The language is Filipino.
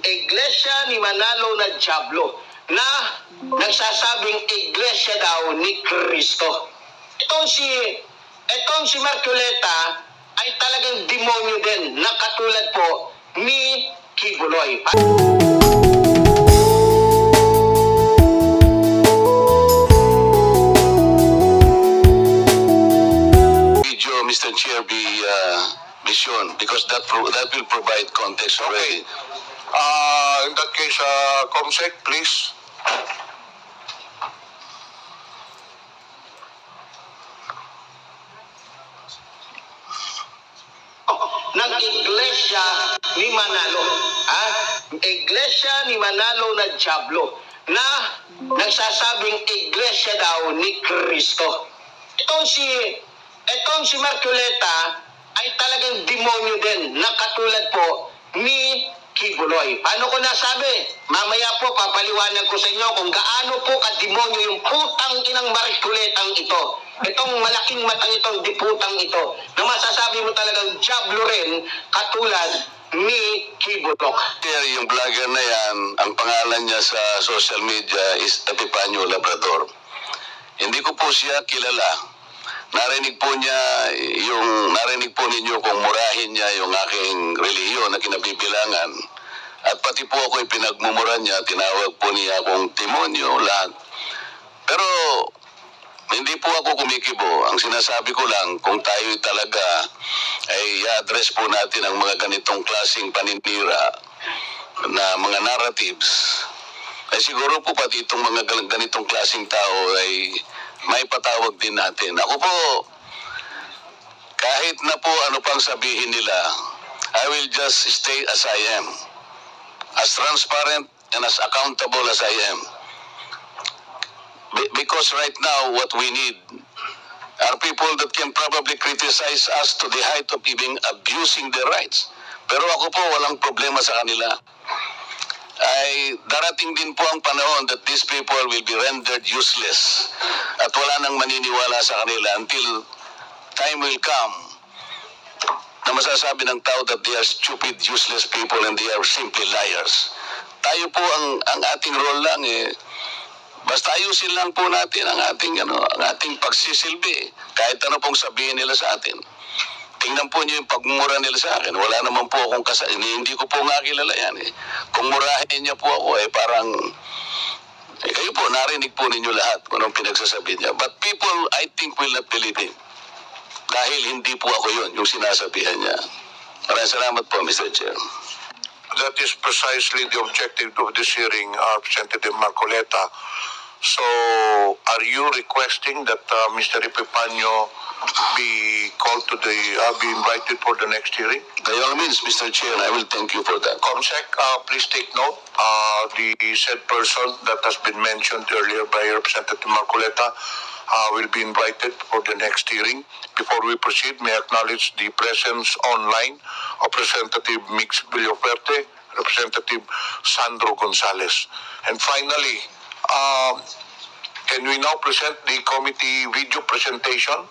iglesia ni Manalo na Diablo na nagsasabing iglesia daw ni Kristo. Itong si Marcoleta ay talagang demonyo din na katulad po ni Kibuloy. Mr. Chair, be shown because that will provide context already. In that case, Comsec, please. Ng iglesia ni Manalo. Iglesia ni Manalo na Diablo na nagsasabing iglesia daw ni Kristo. Itong si Marcoleta ay talagang demonyo din na katulad po ni Kibuloy. Paano ko nasabi? Mamaya po papaliwanag ko sa inyo kung gaano po kademonyo yung putang inang Marcoletang ito. Itong malaking matang itong diputang ito na masasabi mo talagang Diablo rin katulad ni Kibulok. Yung vlogger na yan, ang pangalan niya sa social media is Epifanio Labrador. Hindi ko po siya kilala. Narinig po ninyo kung murahin niya yung aking relihiyon na kinabibilangan. At pati po ako pinagmumura niya, tinawag po niya akong demonyo, lahat. Pero hindi po ako kumikibo. Ang sinasabi ko lang, kung tayo talaga ay i-address po natin ang mga ganitong klaseng paninira na mga narratives, ay siguro po pati itong mga ganitong klaseng tao ay may patawag din natin. Ako po, kahit na po ano pang sabihin nila, I will just stay as I am. As transparent and as accountable as I am. Because right now, what we need are people that can probably criticize us to the height of even abusing their rights. Pero ako po, walang problema sa kanila. Ay darating din po ang panahon that these people will be rendered useless at wala nang maniniwala sa kanila until time will come na masasabi ng tao that they are stupid, useless people and they are simply liars. Tayo po ang ating role lang basta ayusin lang po natin ang ating pagsisilbi kahit ano pong sabihin nila sa atin. Tingnan po niyo yung pagmumura nila sa akin. Wala naman po akong hindi ko po nga kilala yan Kung murahin niya po ako parang kayo po, narinig po ninyo lahat kung anong pinagsasabi niya. But people, I think, will not believe him. Dahil hindi po ako yun, yung sinasabihan niya. Maraming salamat po, Mr. Chair. That is precisely the objective of this hearing, Representative Marcoleta. So, are you requesting that Mr. Epifanio be called to be invited for the next hearing? By all means, Mr. Chair, I will thank you for that. Comsec, please take note. The said person that has been mentioned earlier by Representative Marcoleta will be invited for the next hearing. Before we proceed, may I acknowledge the presence online of Representative Mix Villoferte, Representative Sandro Gonzales. And finally, can we now present the committee video presentation